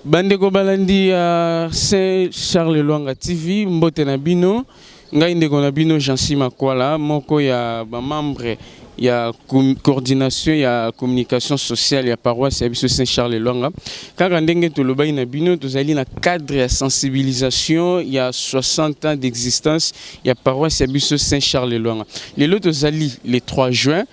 Bandeko balandi Saint Charles Lwanga TV mbote na bino ngai ndeko na bino Jansi Makwala moko ya ba membre ya coordination ya communication sociale ya paroisse ya biso Saint Charles Lwanga kaka ndenge tolobai na bino tozali na cadre ya sensibilisation ya 60 ans d'existence ya paroisse ya biso Saint Charles Lwanga lelo tozali le 3 juin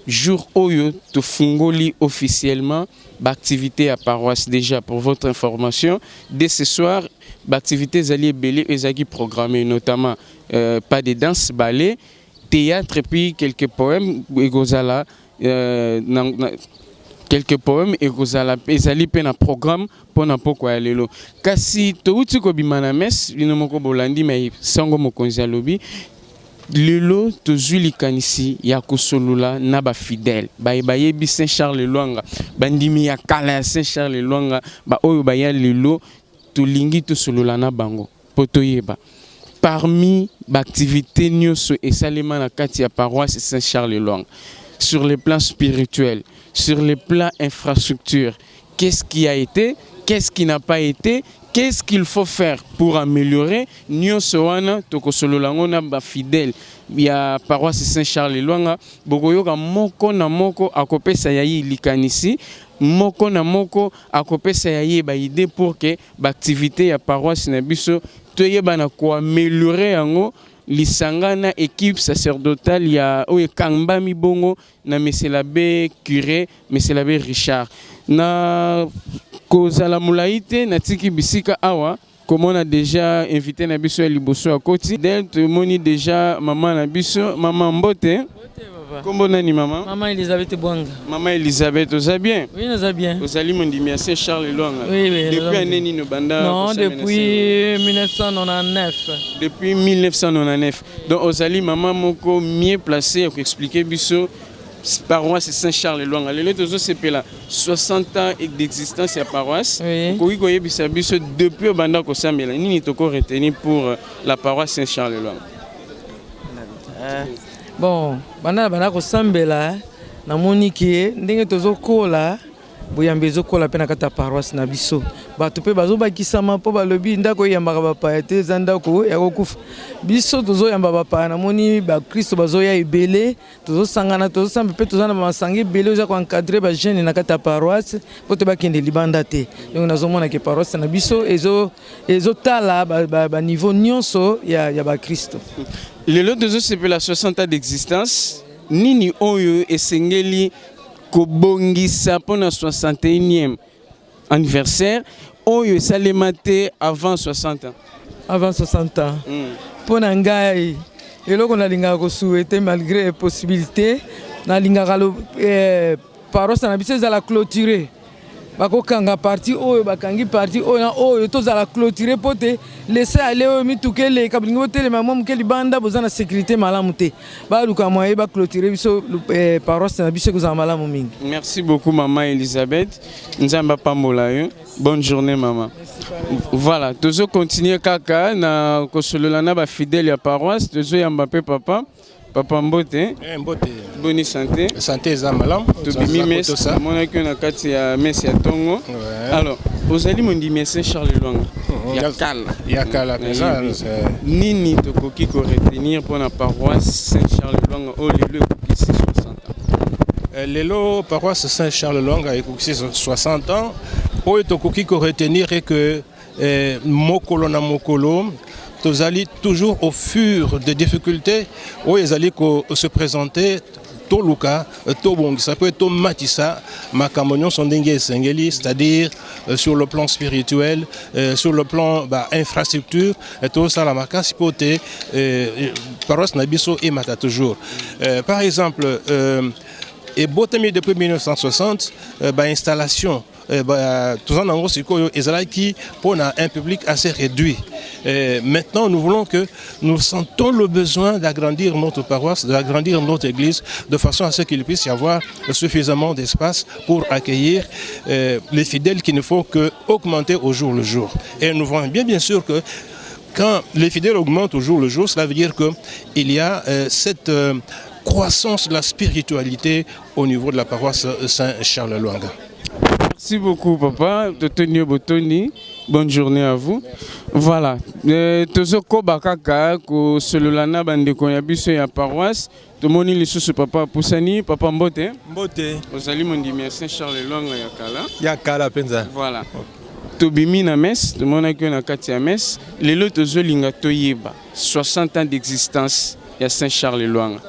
jour oyo tofungoli officiellement l'activité à paroisse déjà pour votre information. Dès ce soir, l'activité zali belé ezaki programmée notamment pas de danse, ballet, théâtre et puis quelques poèmes egozala quelques poèmes egozala ezali pe na programme pona poko ya lelo. Kasi touti ko bimana mes bino moko bolandi mai sango mokonzi alobi lelo tozuli kanisi ya kosolula na ba fidèle bayebi Saint Charles Lwanga bandimi ya kala ya Saint Charles Lwanga ba oyo baya lelo tolingi tosolula na bango potoyeba parmi ba activité nyonso esalema na kati ya paroisse Saint Charles Lwanga sur le plan spirituel, sur le plan infrastructure, qu'est-ce qui a été, qu'est-ce qui n'a pas été, qu'est-ce qu'il faut faire pour améliorer? Nyonso wana tokosolola ngona ba fidèle ya paroisse Saint Charles Lwanga bokoyoka moko na moko akopesa yayi likanisi moko na moko akopesa yayi ba idée pour que ba activité ya paroisse na biso toyeba na ko améliorer yango lisangana équipe sacerdotale ya oye kamba mibongo na monsieur l'abbé curé monsieur l'abbé Richard na kozala mulaite na tiki bisika awa comme on a déjà invité na biso liboso à côté d'elle tout moni déjà maman na biso maman Mbote. Comment nani maman? Maman Elisabeth Bwanga. Maman Elisabeth, vous allez bien? Oui, nous allons bien. Vous allez me Saint Charles Lwanga. Oui, oui. Depuis année ni no banda? Non, depuis 1999. Depuis 1999. Donc vous allez maman moko mieux placé pour expliquer biso paroisse Saint Charles Lwanga. Les deux autres c'est là 60 ans d'existence à paroisse. Oui. Koui koye bisa biso depuis banda ko samela ni toko retenir pour la paroisse Saint Charles Lwanga. Bon, bana ko sambela na moniki ndenge tozokola boyambe zokola pe na kata paroisse na biso bato pe bazo bakisama po balobi ndako yambaka bapaya te zandako ya kokufa biso tozoyamba bapaya na moni ba Kristo bazoya ebele tozosangana tozosambe pe tozana masangi ebele oza ko encadrer ba jeune na kata paroisse po te bakende libanda te donc nazomona ke paroisse na biso ezo tala ba niveau nyonso ya ba Kristo. Le lot de c'est pour la 60 ans d'existence nini oyo esengeli kobongisa pour la 61e anniversaire oyo salemate avant 60 ans. Avant 60 ans. Pour ngai eloko na linga ko souhaiter malgré les possibilités na linga kalo paroisse na biso za la clôturer. Bakokanga parti oyo bakangi parti oyo tozala clôturer pote laisser aller oyo mitukele kablingo tele mamu ke libanda bozana sécurité malamu te ba luka moye ba clôturer biso paroisse na biso kozala malamu mingi. Merci beaucoup maman Elisabeth. Nzamba pambola yo. Bonne journée maman. Voilà, tozo continuer kaka na kosolola na ba fidèle ya paroisse tozo yamba pe papa Mbote. Mbote. Bonne santé. Santé zamalam. Tobimi mes mona ki na kati ya messe ya tongo. Alors, ozali mondimi Saint Charles Lwanga. Ya kala présence. Nini tokoki ko retenir pour la paroisse Saint Charles Lwanga au lieu de 60 ans. Lelo paroisse Saint Charles Lwanga ekoki 60 ans. Oyo tokoki ko retenir que mokolo na mokolo tozali toujours au fur des difficultés où ils allaient se présenter toluka tobong ça peut être matissa makamonion sont dengue sengeli c'est-à-dire sur le plan spirituel sur le plan infrastructure tout ça la marque sipoté paroisse nabiso et mata toujours par exemple et botami depuis 1960 installation tout ça en gros c'est quoi qui pour un public assez réduit. Maintenant nous voulons que nous sentons le besoin d'agrandir notre paroisse, d'agrandir notre église de façon à ce qu'il puisse y avoir suffisamment d'espace pour accueillir les fidèles qui ne font que augmenter au jour le jour. Et nous voyons bien sûr que quand les fidèles augmentent au jour le jour, cela veut dire qu'il y a cette croissance de la spiritualité au niveau de la paroisse Saint Charles Lwanga. Merci beaucoup, papa. Totoni Botoni. Bonne journée à vous. Voilà. Tozoko bakaka ko sololana bande ko yabiso ya paroisse. Tomoni lisusu papa Poussani, papa Mbote. Mbote. Ozali mondimi Saint-Charles Lwanga ya kala. Ya kala penza. Voilà. Tobimi na messe, tomona ko na kati ya messe. Lelo tozolinga toyeba 60 ans d'existence ya Saint-Charles Lwanga.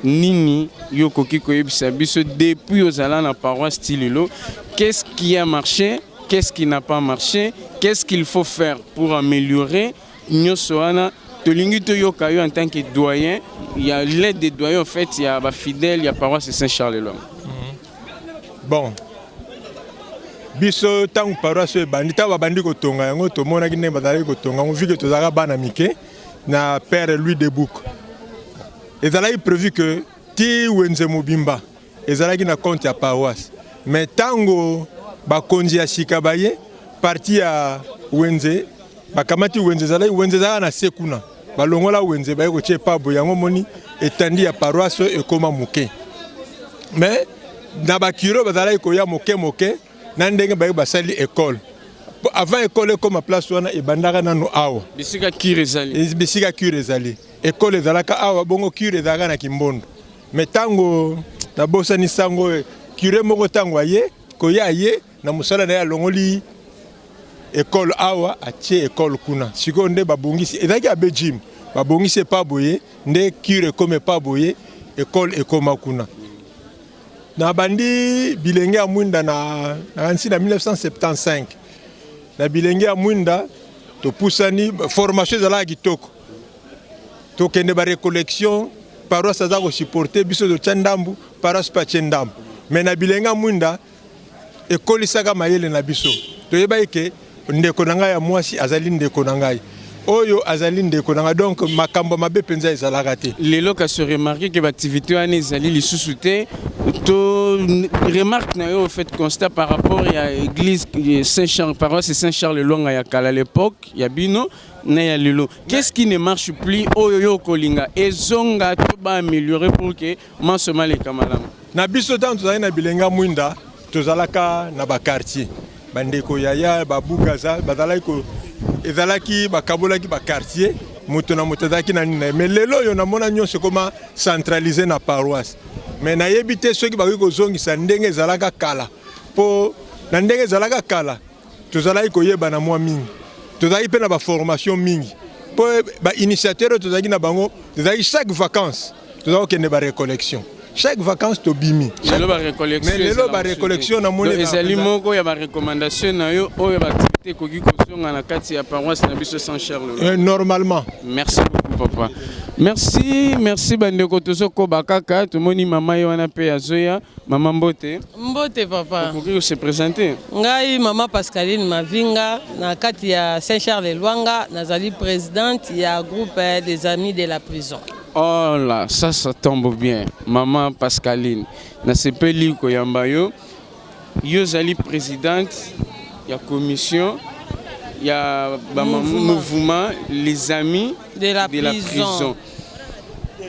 Nini yokoki koyebisa biso depuis ozala na paroisse Tililo, qu'est-ce qui a marché, qu'est-ce qui n'a pas marché, qu'est-ce qu'il faut faire pour améliorer Nyosoana tolingi toyoka yo en tant que doyen, il y a l'aide des doyens en fait, il y a ba fidèle, il y a paroisse Saint-Charles Lwanga. Bon. Biso tant paroisse bandita ba bandi ko tonga yango to mona ki ne bazali ko tonga on vit que tozaka bana mike na père Louis de Bouc. Et ça a prévu que ti wenze mobimba ezalaki na compte ya paroisse mais tango bakonzi ya shikabaye parti ya wenze bakamati wenze zala na sekuna balongola wenze baye ko tie pabo yango moni etandi ya paroisse ekoma moke mais na bakiro bazala ko ya moke na ndenge baye basali école avant école comme place wana ebandaka nano awa bisika kirezali école ezalaka awa bongo cure ezalaka na Kimbondo mais tango na bosani sango cure moko tango aye koya aye na musala na ya longoli école awa atie école kuna siko nde babongisi ezalaki abe gym babongisi pa boye nde cure comme pa boye école ekoma kuna na bandi bilenge ya mwinda na 1975 na bilenge ya mwinda to pusani formation ezalaka kitoko tokende ba recollection paroisse aza ko supporter biso de Tchandambu paroisse pa Tchandambu mais na bilenga mwinda ekolisaka mayele na biso toyeba ke ndeko nanga ya mwasi azali ndeko nanga oyo azali ndeko nanga donc makambo mabe penza ezalaka te lelo ka se remarquer que l'activité ani ezali lisusu te to remarque na yo au fait constat par rapport à l'église Saint-Charles paroisse Saint-Charles Lwanga ya kala à l'époque ya bino na ya lelo qu'est-ce qui ne marche plus oyo kolinga ezonga to ba améliorer pour que mansoma le kamalam na biso tant tozali na bilenga mwinda tozalaka na ba quartier bandeko yaya babugaza bazalaki ko ezalaki bakabolaki ba quartier moto na moto azalaki na nini mais lelo yo namona nyonso koma centraliser na paroisse mais na yebite soki bakoki kozongisa ndenge ezalaka kala po na ndenge ezalaka kala tozalaki koyeba na mwa mingi tozalaki pe na ba formation mingi po ba initiateur tozalaki na bango tozalaki chaque vacances tozalaki kende ba recollection chaque vacances to bimi lelo ba recollection mais lelo ba recollection na moni ezali moko ya ba recommandation na yo oyo ba activité koki kozonga na kati ya paroisse na biso Saint-Charles normalement. Merci beaucoup papa. Merci bandeko tozoko bakaka tomoni mama yo wana pe azoya mama Mbote. Mbote papa. Pour se présenter. Ngai mama Pascaline Mavinga na kati ya Saint-Charles Lwanga nazali présidente ya groupe des amis de la prison. Oh là, ça tombe bien. Maman Pascaline, na sepeli ko yamba yo. Yo zali présidente ya commission ya mouvement les amis de la prison.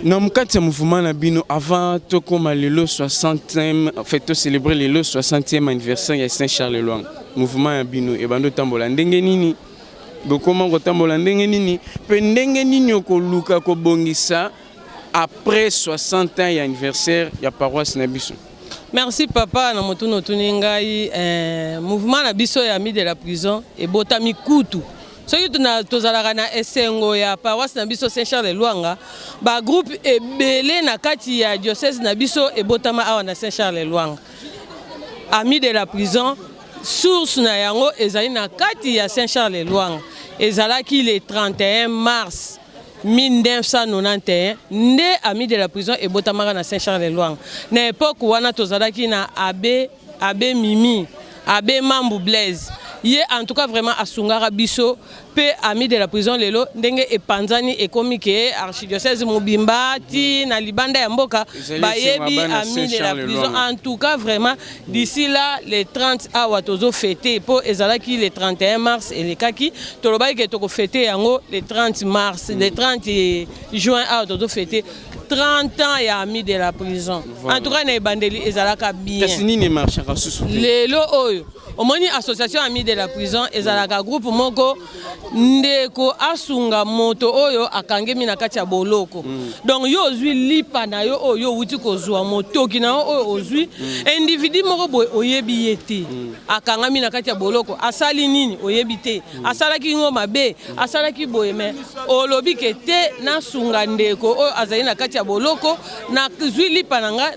Na mukati ya mouvement na bino avant to koma lelo 60e en fait to célébrer lelo 60e anniversaire ya Saint-Charles Lwanga. Mouvement ya bino e bando tambola ndenge nini? Bokoma ko tambola ndenge nini? Pe ndenge nini ko luka ko bongisa après 60 ans ya anniversaire ya paroisse na biso. Merci papa na motuno tuningai mouvement na biso ya ami de la prison et botami kutu. Soki tozalaka na esengo ya paroisse na biso Saint-Charles Lwanga ba groupe ebele na kati ya diocèse na biso e botama awa na Saint-Charles Lwanga. Ami de la prison source na yango ezali na kati ya Saint-Charles Lwanga. Ezalaki le 31 mars 1991 nde ami de la prison et botamaka na Saint-Charles Lwanga. Na époque wana tozalaki na abbé Mimi, abbé Mambu Blaise. Ye en tout cas vraiment asungara biso pe ami de la prison lelo ndenge epanzani ekomi ke archidiocèse Mobimba ti na libanda ya mboka bayebi ami de la prison en tout cas vraiment d'ici là les 30 awa tozo fêter po ezalaki le 31 mars et le kaki tolobaki ke toko fêter yango le 30 mars le 30 juin awa tozo fêter 30 ans ya ami de la prison. Voilà. En tout cas na ebandeli ezalaka bien. Kasi nini marchera susu. Lelo oyo omoni association ami de la prison ezalaka groupe moko ndeko asunga moto oyo akangemi na kati ya boloko donc yo ozwi lipa na yo oyo wuti kozwa motoki na yo oyo ozwi individu moko boye oyebi ye te akangami na kati ya boloko asali nini oyebi te asalaki ngo mabe asalaki boye me olobi ke te nasunga ndeko oyo azali na kati ya boloko na zwi lipa na nga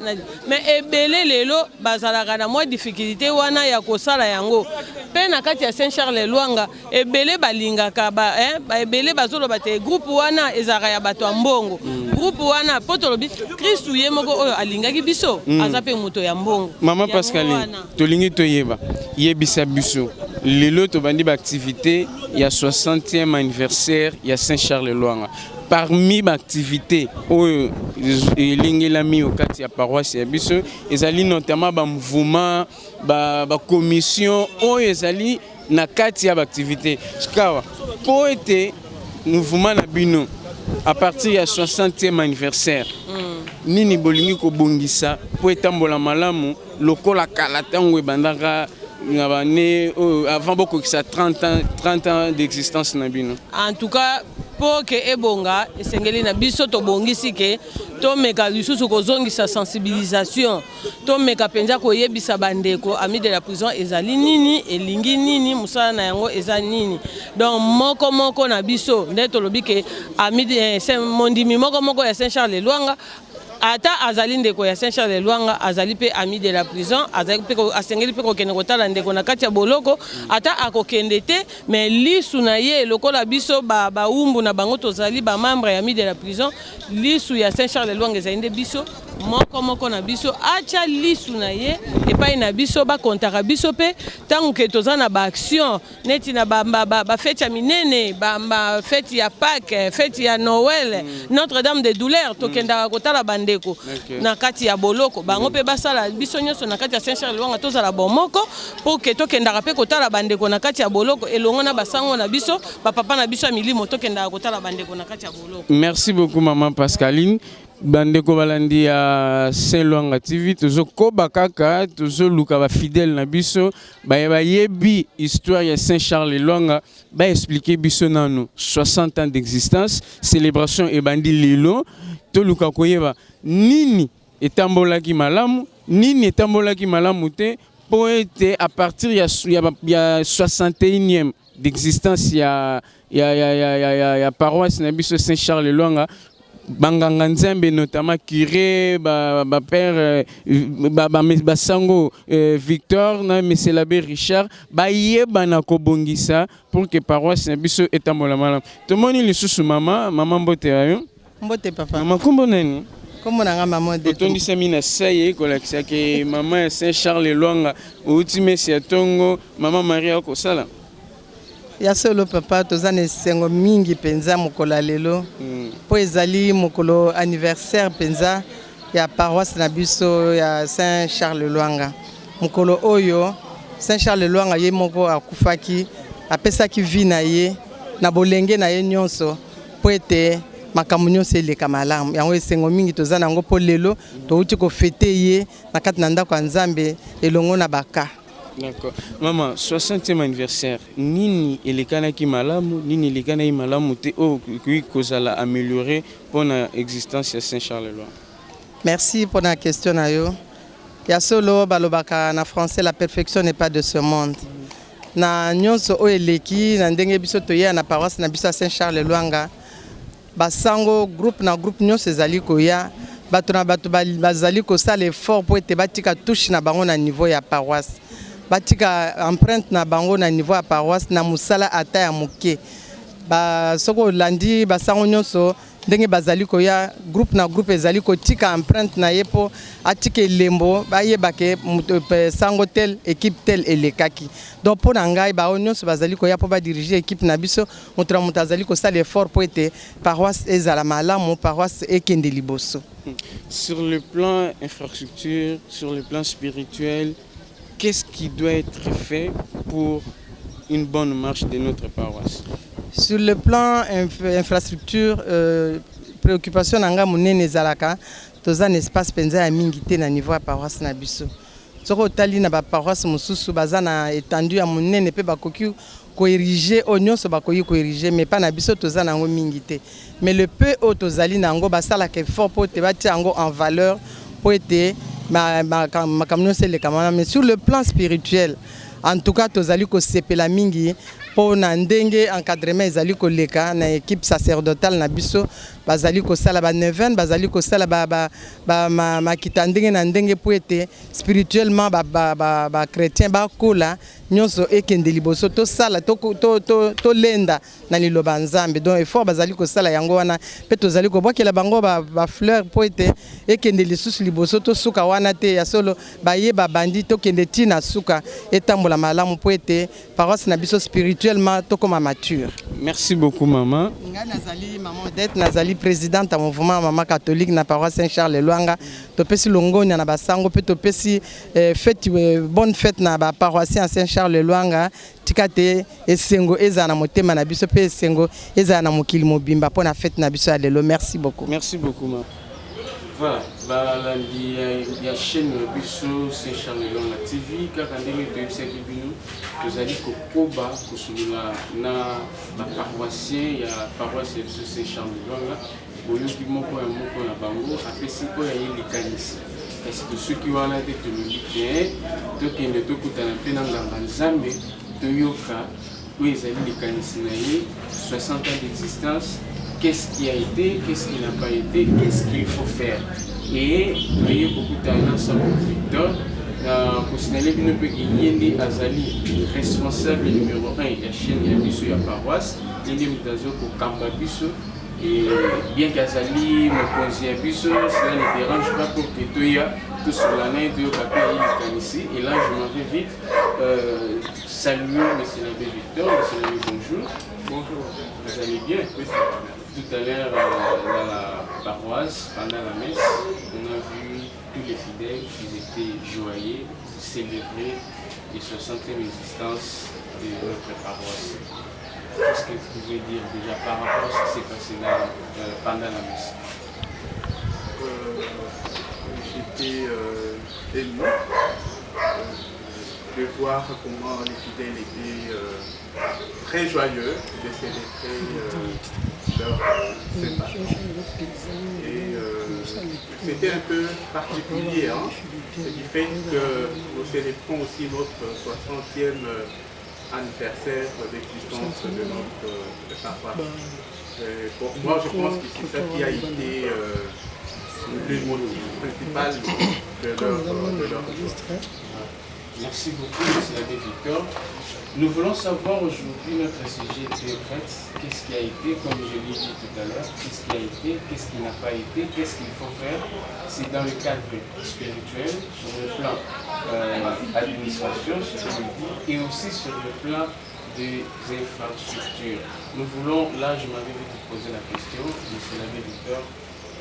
me ebele lelo bazalaka na mwa difficulté wana ya kosala yango pe na kati ya Saint Charles Lwanga ebele balingaka ebele bazoloba te groupe wana ezalaka ya bato ya mbongo groupe wana po tolobi Kristu ye moko oyo alingaki biso aza pe moto ya mbongo. Mama Pascaline tolingi toyeba yebisa biso lelo tobandi ba activité ya 60e anniversaire ya Saint Charles Lwanga. Parmi les activités où l'ingélami au quartier paroisse ya biso ezali notamment ba mouvement ba commission où ezali na quartier activité skawa pour être mouvement na bino à partir ya 60e anniversaire nini bolingi ko bongisa pour etambola malamu lokola kala tango ebandaka avant beaucoup que ça 30 ans d'existence na bino. En tout cas pour que ebonga esengeli na biso to bongisi ke to meka lisusu kozongisa sensibilisation to meka penza ko yebisa bandeko ami de la prison ezali nini elingi nini musala na yango eza nini donc moko na biso ndeto lobi ke ami de mondimi moko ya Saint Charles Lwanga ata azali ndeko ya Saint Charles Lwanga azali pe ami de la prison azali pe asengeli pe kokende kotala ndeko na kati ya boloko ata akokende te mais lisu na ye lokola biso ba umbu na bango tozali ba membre ya ami de la prison lisu ya Saint Charles Lwanga ezali nde biso moko na biso acha lisu na ye epai na biso ba kontaka biso pe tangu ke toza na ba action neti na ba fête ya minene ba fête ya Pâques fête ya Noël Notre-Dame de douleur tokenda kotala bandeko na kati ya boloko bango pe basala biso nyonso na kati ya Saint Charles Lwanga tozala bomoko po ke tokenda pe kotala bandeko na kati ya boloko elongo na basango na biso ba papa na biso ya milimo tokenda kotala bandeko na kati ya boloko. Merci beaucoup maman Pascaline. Bandeko balandi ya Saint Lwanga TV tozo koba kaka tozo luka ba fidèle na biso ba yebi histoire ya Saint Charles Lwanga ba expliquer biso nanu 60 ans d'existence célébration e bandi lelo to luka koyeba nini etambolaki malamu nini etambolaki malamu te po ete à partir ya 61e d'existence ya paroisse na biso Saint Charles Lwanga banganga nzambe notamment curé ba père ba sango Victor na monsieur l'abbé Richard ba yeba na kobongisa pour que paroisse na biso etambola malamu tomoni lisusu mama mbote ayo mbote papa mama kombo nani kombo nanga mama de tondisa mina saye kolakisa ke mama Saint Charles Lwanga ultime sia tongo mama Maria ko sala ya solo papa tozane sengo mingi penza mokola lelo po ezali mokolo anniversaire penza ya paroisse na biso ya Saint Charles Lwanga mokolo oyo Saint Charles Lwanga ye moko akufaki apesaki vie na ye na bolenge na ye nyonso po ete makambo nyonso eleka malamu yango esengo mingi tozana yango po lelo touti kofete ye na kati na ndako ya Nzambe elongo na baka. D'accord. Maman, 60e anniversaire, nini elekana ki malamu, nini elekana ki malamu te qui kozala améliorer pour l'existence de Saint Charles Lwanga. Merci pour la question ayo. Ya solo balobaka na français la perfection n'est pas de ce monde. Na nyonso o eleki na ndenge biso toya na paroisse na biso Saint Charles Lwanga. Basango groupe na groupe nyonso ezali koya bato na bato bazali ko sala effort pour ete batika touche na bango na niveau ya paroisse. Batika empreinte na bango na niveau ya paroisse na musala ata ya moke ba soko landi basango nyonso ndenge bazali koya groupe na groupe ezali kotika empreinte na yepo atike lembo bayebake sango tel équipe tel elekaki donc pour ngai ba nyonso bazali koya po ba diriger équipe na biso motra mutazali ko sala effort pour ete paroisse ezala malamu paroisse ekende liboso. Sur le plan infrastructure, sur le plan spirituel, qu'est-ce qui doit être fait pour une bonne marche de notre paroisse? Sur le plan infrastructure, préoccupation nanga munene zalaka, toza un espace penza ya mingi te na niveau ya paroisse na biso. soko otali na baparoisse mosusu baza na étendu ya monene mpe bakoki koérige oyo nyonso bakoki koérige mais pas na biso toza nango mingi te mais le peu oyo tozali nango basalaka effort mpo ete batia yango en valeur mpo ete makambo nyonso elekama mais sur le plan spirituel en tout cas tozali kosepela mingi pour na ndenge encadrement ezali koleka na équipe sacerdotale na biso bazali kosala ba neuvaine bazali kosala makita ndenge na ndenge po ete spirituellement ba chrétien bakola nyonso ekende liboso tosala tolenda na liloba nzambe donc effort bazali kosala yango wana mpe tozali kobwakela bango ba fleur po ete ekende lisusu liboso tosuka wana te ya solo bayeba bandi tokende ntina suka etambola malamu po ete paroisse na biso spirituellement tokoma mature. Merci beaucoup maman. Nga nazali maman Odette nazali présidente ya mouvement maman catholique na paroisse Saint-Charles Lwanga topesi longonya na basango pe topesi fête bonne fête na ba paroissien Saint-Charles Lwanga tikate esengo eza na motema na biso pe esengo eza na mokili mobimba pona fête na biso ya lelo. Merci beaucoup. Merci beaucoup maman. Voilà, il y a chaîne biso Saint-Charles Lwanga TV kaka ndenge toyebisa bino tozali kokoba kosulula na baparoissien ya paroisse biso Saint-Charles Lwanga boyoki moko ya moko na bango apesi oyo aye likanisi parce que soki wana te tolobi te tokende tokutana mpe na nganga nzambe toyoka oyo ezali likanisi na ye 60 ans d'existence. Qu'est-ce qui a été, qu'est-ce qui n'a pas été, qu'est-ce qu'il faut faire. Et voyez beaucoup d'ensemble Victor, pour signaler que Azali, responsable numéro 1 de la chaîne Yabiso et la paroisse, il est au Kambabiso. Et bien qu'Azali me pose Yabiso, cela ne dérange pas pour que Toya, tout sur l'année, de papier ici. Et là, je m'en vais vite. Salut, monsieur l'abbé Victor, monsieur l'abbé, bonjour. Bonjour, vous allez bien? Oui, ça va bien. Tout à l'heure, dans la paroisse, pendant la messe, on a vu tous les fidèles qui étaient joyeux, célébrer les 60e existence de notre paroisse. Qu'est-ce que vous pouvez dire déjà par rapport à ce qui s'est passé là, pendant la messe? J'étais ému de voir comment les fidèles étaient très joyeux de célébrer leur Saint-Patron. Et c'était un peu particulier, hein, du fait que nous célébrons aussi notre 60e anniversaire d'existence de notre paroisse. Pour moi, je pense que c'est ça qui a été le motif principal de leur joie. Merci beaucoup, M. l'abbé Victor. Nous voulons savoir aujourd'hui notre sujet de fait, qu'est-ce qui a été, comme je l'ai dit tout à l'heure, qu'est-ce qui a été, qu'est-ce qui n'a pas été, qu'est-ce qu'il faut faire. C'est dans le cadre spirituel, sur le plan administration, et aussi sur le plan des infrastructures. Nous voulons, là je m'avais vous poser la question, M. l'abbé Victor,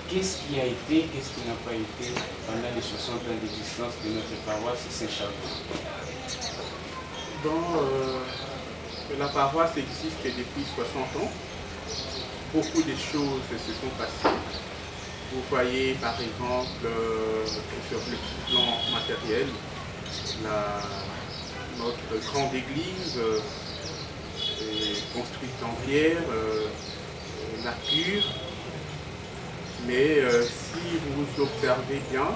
qu'est-ce qui a été, qu'est-ce qui n'a pas été pendant les 60 ans d'existence de notre paroisse Saint-Charles? La paroisse existe depuis 60 ans. Beaucoup de choses se sont passées. Vous voyez par exemple sur le plan matériel, notre grande église est construite en pierre, la cure. Mais si vous observez bien,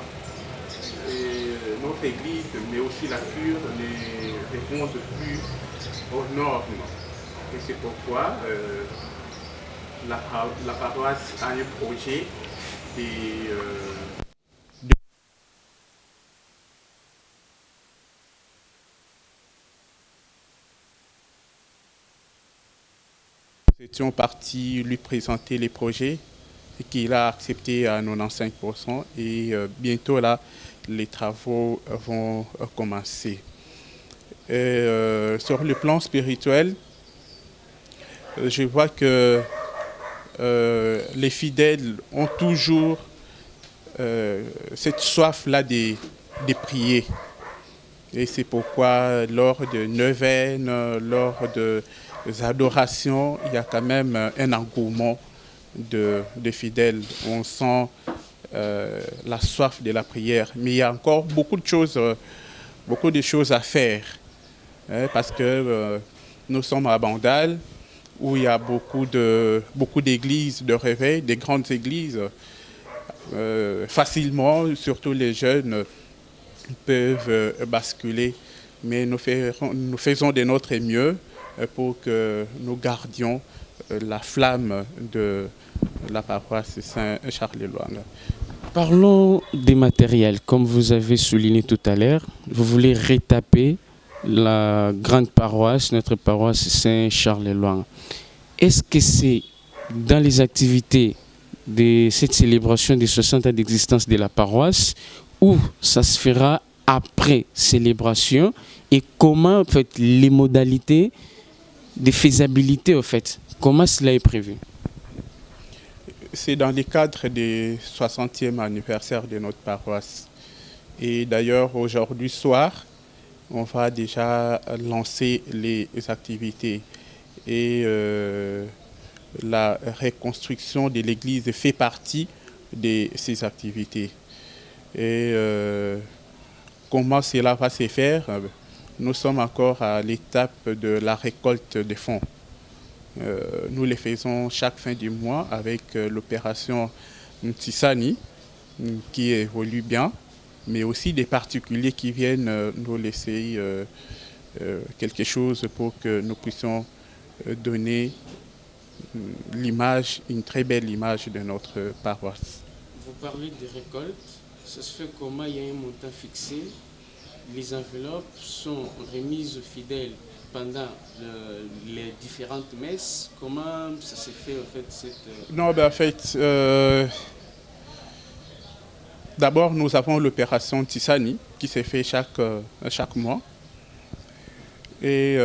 notre église, mais aussi la cure, ne répondent plus aux normes. Et c'est pourquoi la paroisse a un projet Nous étions partis lui présenter les projets qu'il a accepté à 95% et bientôt là, les travaux vont commencer. Sur le plan spirituel, je vois que les fidèles ont toujours cette soif-là de prier. Et c'est pourquoi lors de neuvaines, lors des adorations, il y a quand même un engouement de fidèles. On sent la soif de la prière. Mais il y a encore beaucoup de choses beaucoup de choses à faire. Parce que nous sommes à Bandal, où il y a beaucoup d'églises de réveil, des grandes églises. Facilement, surtout les jeunes, peuvent basculer. Mais nous faisons de notre mieux pour que nous gardions la flamme de la paroisse Saint-Charles-de-Loing. Parlons des matériels. Comme vous avez souligné tout à l'heure, vous voulez retaper la grande paroisse, notre paroisse Saint-Charles-de-Loing. Est-ce que c'est dans les activités de cette célébration des 60 ans d'existence de la paroisse ou ça se fera après célébration et comment en fait, les modalités de faisabilité, en fait, comment cela est prévu? C'est dans le cadre du 60e anniversaire de notre paroisse. Et d'ailleurs, aujourd'hui soir, on va déjà lancer les activités. Et la reconstruction de l'église fait partie de ces activités. Et comment cela va se faire? Nous sommes encore à l'étape de la récolte des fonds. Nous les faisons chaque fin du mois avec l'opération Mtissani qui évolue bien, mais aussi des particuliers qui viennent nous laisser quelque chose pour que nous puissions donner l'image, une très belle image de notre paroisse. Vous parlez de récolte, ça se fait comment? Il y a un montant fixé, les enveloppes sont remises aux fidèles pendant les différentes messes. Comment ça se fait en fait Non, en fait, d'abord nous avons l'opération Tissani qui se fait chaque mois. Et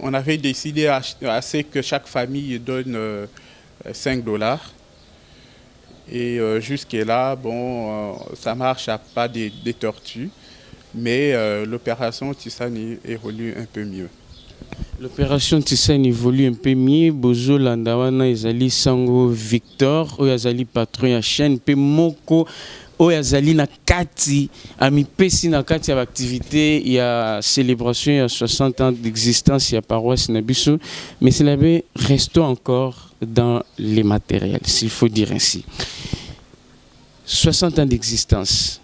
on avait décidé à ce que chaque famille donne $5. Et jusque-là, bon, ça marche à pas des tortues, mais l'opération Tissani évolue un peu mieux. L'opération Tissani évolue un peu mieux. Bozo Landawana, Ezali Sango Victor, Oyazali patron ya chaîne, pe moko Oyazali na kati, ami pesi na kati ya activité, il y a célébration, il y a 60 ans d'existence, il y a paroisse Nabiso, mais c'est là-bas, restons encore dans les matériels, s'il faut dire ainsi. 60 ans d'existence.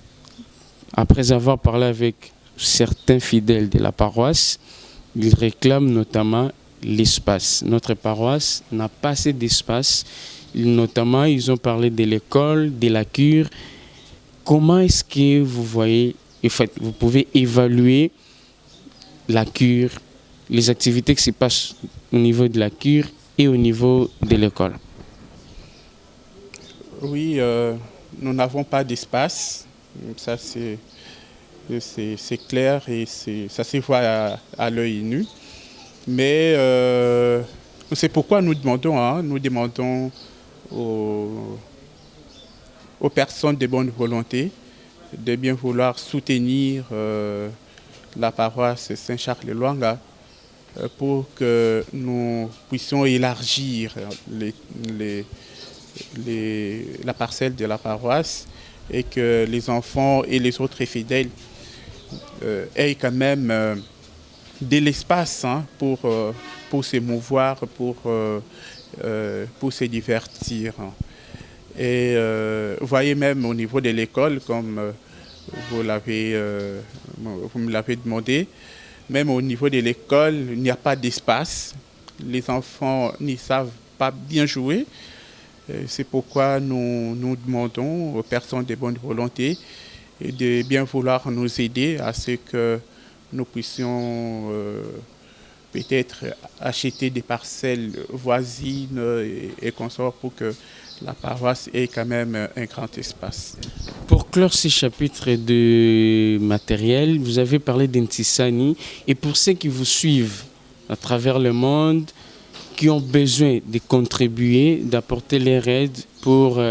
Après avoir parlé avec certains fidèles de la paroisse, ils réclament notamment l'espace. Notre paroisse n'a pas assez d'espace. Notamment, ils ont parlé de l'école, de la cure. Comment est-ce que vous voyez, en fait, vous pouvez évaluer la cure, les activités qui se passent au niveau de la cure et au niveau de l'école? Oui, nous n'avons pas d'espace. Ça, c'est clair et ça se voit à l'œil nu. Mais c'est pourquoi nous demandons aux personnes de bonne volonté de bien vouloir soutenir la paroisse Saint-Charles-de-Loing pour que nous puissions élargir la parcelle de la paroisse et que les enfants et les autres fidèles aient quand même de l'espace pour se mouvoir, pour se divertir. Et vous voyez même au niveau de l'école, comme vous me l'avez demandé, même au niveau de l'école, il n'y a pas d'espace. Les enfants n'y savent pas bien jouer. C'est pourquoi nous demandons aux personnes de bonne volonté de bien vouloir nous aider à ce que nous puissions peut-être acheter des parcelles voisines et consorts pour que la paroisse ait quand même un grand espace. Pour clore ces chapitres de matériel, vous avez parlé d'Intissani et pour ceux qui vous suivent à travers le monde, qui ont besoin de contribuer, d'apporter leur aide pour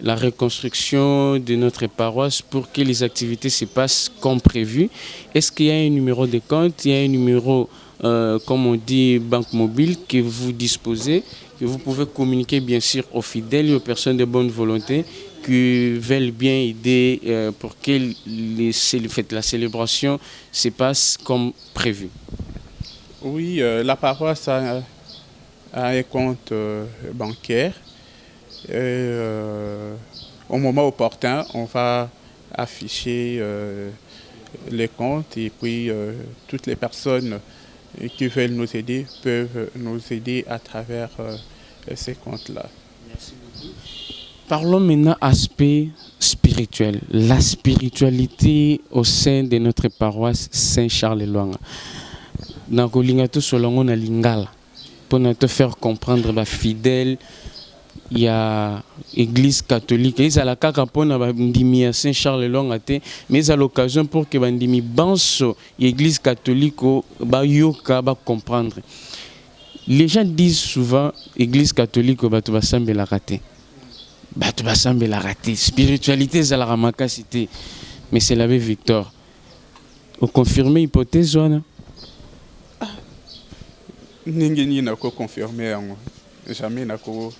la reconstruction de notre paroisse, pour que les activités se passent comme prévu. Est-ce qu'il y a un numéro de compte, il y a un numéro, comme on dit, banque mobile que vous disposez, que vous pouvez communiquer bien sûr aux fidèles et aux personnes de bonne volonté qui veulent bien aider pour que la célébration se passe comme prévu. Oui, la paroisse a un compte bancaire. Et, au moment opportun, on va afficher les comptes et puis toutes les personnes qui veulent nous aider peuvent nous aider à travers ces comptes-là. Merci beaucoup. Parlons maintenant aspect spirituel, la spiritualité au sein de notre paroisse Saint-Charles-Luanga. Dans Kolingato Solongo na Lingala, pour te faire comprendre les fidèles, il y a l'église catholique, il y a la kaka pour na Saint-Charles-Luanga, mais à l'occasion pour que bandimi banso l'église catholique ba yoka ba comprendre. Les gens disent souvent l'église catholique ba tu vas sembler la rater. Ba tu vas sembler la rater. Spiritualité c'est la ramakasité. Mais c'est l'abbé Victor. Au confirmer hypothèse wana. Ningeni na ko confirmer yango. Jamais na ko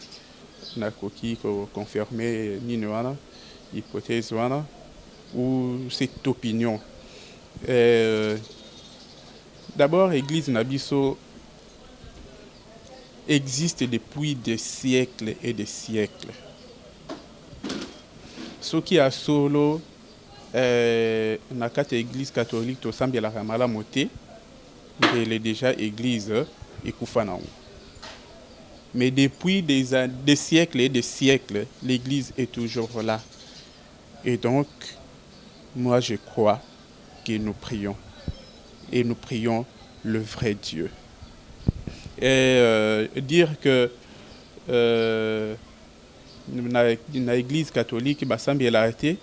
qui confirmer ni wana hypothèse wana ou cette opinion. D'abord l'église Nabiso existe depuis des siècles et des siècles. Ce qui a solo na kati église catholique to sambi la ramala moté, elle est déjà église et Koufanao. Mais depuis des siècles et des siècles, l'église est toujours là. Et donc, moi je crois que nous prions. Et nous prions le vrai Dieu. Et dire que na église catholique, basambi elle a arrêté.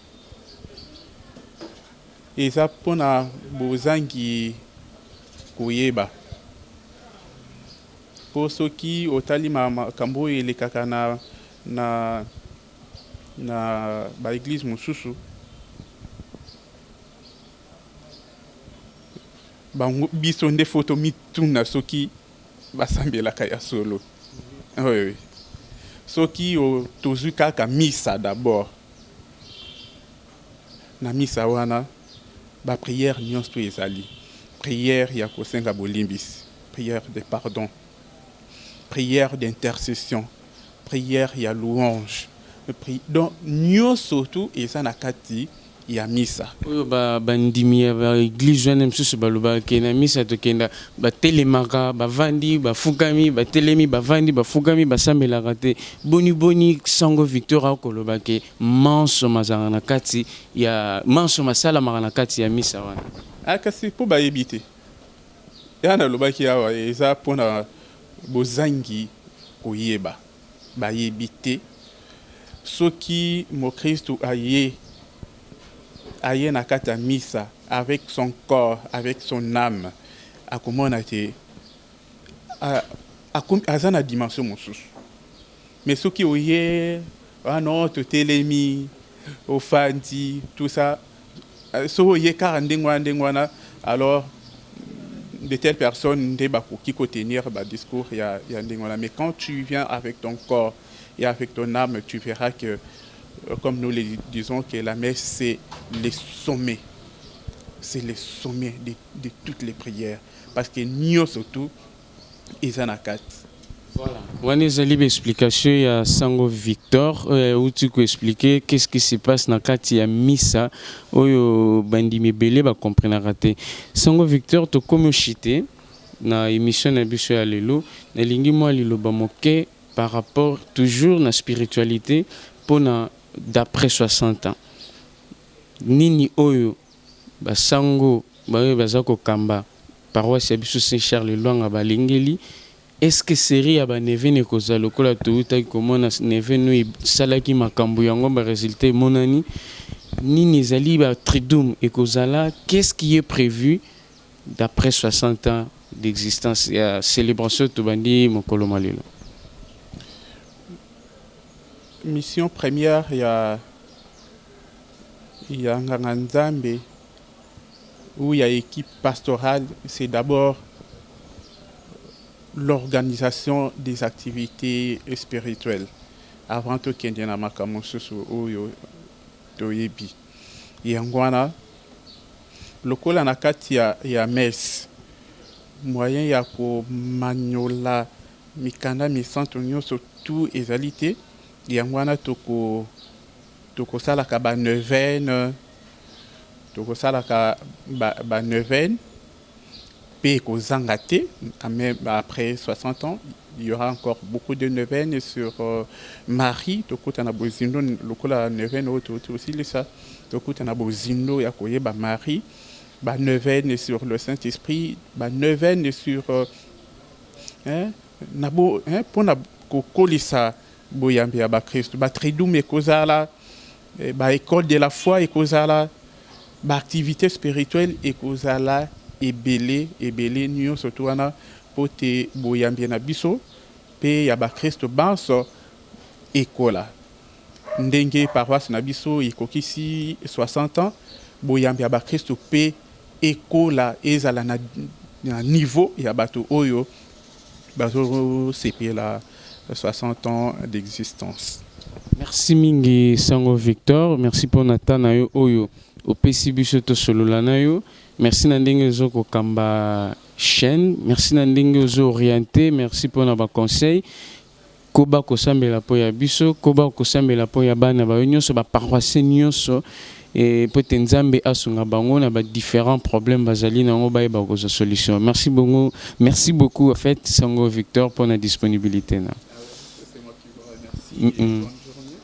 Et ça pour na bozangi koyeba. Pour ceux qui au talima kambo et les kaka na ba église mususu ba biso nde photo mituna soki basambela kaya solo. Oui. Soki au tozu kaka misa d'abord. Na misa wana ba prière nyonso to ezali. Prière ya kosenga bolimbis, prière de pardon. Prière d'intercession, prière ya louange. Donc nous surtout et ça nakati ya misa. Oyo bandimi ba église jeune msusu baloba kena misa to kenda ba telemaka ba vandi ba fukami ba telemi ba vandi ba fukami ba sambela raté boni sango Victor akoloba ke manso mazanga nakati ya manso masala magana kati ya misa wana. Akasi po ba yebite. Yana loba ki awa eza pona bozangi koyeba ba yebite soki mo Christ aye na kata misa avec son corps, avec son âme, à comment on a été à la dimension mosusu. Mais ce qui est ah non, tout télémi, au fandi, tout ça, ce qui est carandengwana, alors de telles personnes qui peuvent tenir un discours, mais quand tu viens avec ton corps et avec ton âme, tu verras que comme nous le disons, que la messe, c'est le sommet. C'est le sommet de toutes les prières. Parce que nous, surtout, ils en ont quatre. Voilà. On a une explication à Sango Victor, où tu peux expliquer qu'est-ce qui se passe dans le cas Missa, où Bandimi Belé va comprendre. Sango Victor, tu comme chité, dans l'émission de Bisso à Lelo, na lingi moi lilo bamoke par rapport toujours à la spiritualité pour d'après 60 ans. Nini oyo basango bayo bazako kamba paroisse ya biso Saint-Charles-Luanga balengeli est-ce que série aba neve ne koza lokola touta komona neve no salaki makambo yango ba résultat monani nini zali ba tridum et kozala qu'est-ce qui est prévu d'après 60 ans d'existence ya célébration to bandi mokolo malelo. Mission première, il y a Nganzambe, où il y a équipe pastorale, c'est d'abord l'organisation des activités spirituelles. avant tokende na makambo mosusu oyo toyebi. Yango wana lokola na kati ya messe moyen ya komanyola mikanda misantu nyonso tout ezali te. Yango wana tokosalaka ba neuvaine pe kozanga te. Même après 60 ans il y aura encore beaucoup de neuvaines sur Marie. Tokutana bozindo lokola neuvaine aussi ça. Tokutana bozindo ya koyeba Marie, ba neuvaine sur le Saint-Esprit, ba neuvaine sur nabo pona kokolisa boyambi ya ba Christ, ba tridum ekozala, ba école de la foi ekozala, ba activité spirituelle ekozala ebele nyonso to wana pote boyambi na biso pe ya ba Christ banso ekola. Ndenge paroisse na biso ekokisi 60 ans boyambi ya ba Christ pe ekola ezala na niveau ya bato oyo bazo sepela 60 ans d'existence. Merci mingi Sango Victor, merci pour natana yo oyo opesi biso to solola na yo. Merci na ndenge zo ko kamba chaîne, merci na ndenge zo orienté, merci pour na ba conseil. Koba kosambela po ya biso, koba kosambela po ya bana ba nyonso ba paroisse nyonso et peut nzambe asunga bango na ba différents problèmes bazali na ngo ba ko solution. Merci beaucoup en fait Sango Victor pour la disponibilité na. C'est moi qui vous remercie.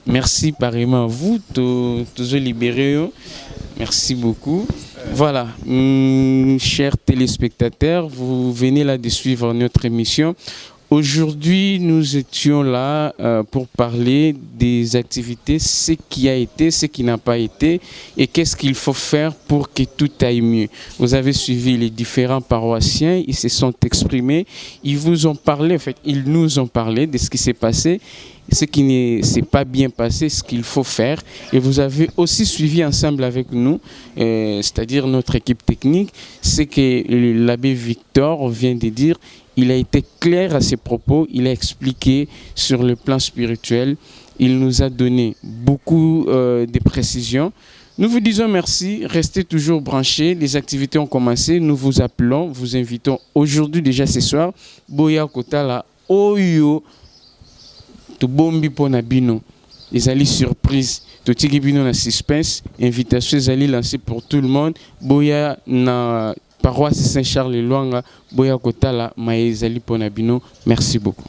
Merci pareillement à vous, tous libérés. Merci beaucoup. Voilà, chers téléspectateurs, vous venez là de suivre notre émission. Aujourd'hui, nous étions là pour parler des activités, ce qui a été, ce qui n'a pas été et qu'est-ce qu'il faut faire pour que tout aille mieux. Vous avez suivi les différents paroissiens, ils se sont exprimés, ils vous ont parlé, en fait, ils nous ont parlé de ce qui s'est passé, ce qui ne s'est pas bien passé, ce qu'il faut faire. Et vous avez aussi suivi ensemble avec nous, c'est-à-dire notre équipe technique, ce que l'abbé Victor vient de dire. Il a été clair à ses propos, il a expliqué sur le plan spirituel, il nous a donné beaucoup de précisions. Nous vous disons merci, restez toujours branchés, les activités ont commencé, nous vous appelons, vous invitons aujourd'hui déjà ce soir, Boya Kotala Oyo Tobombi Ponabino, les alliés surprise, Totiki Bino na suspense, invitation les lancée pour tout le monde, Boya na paroisse Saint-Charles Luanga, Boya Kotala, Maezali Ponabino. Merci beaucoup.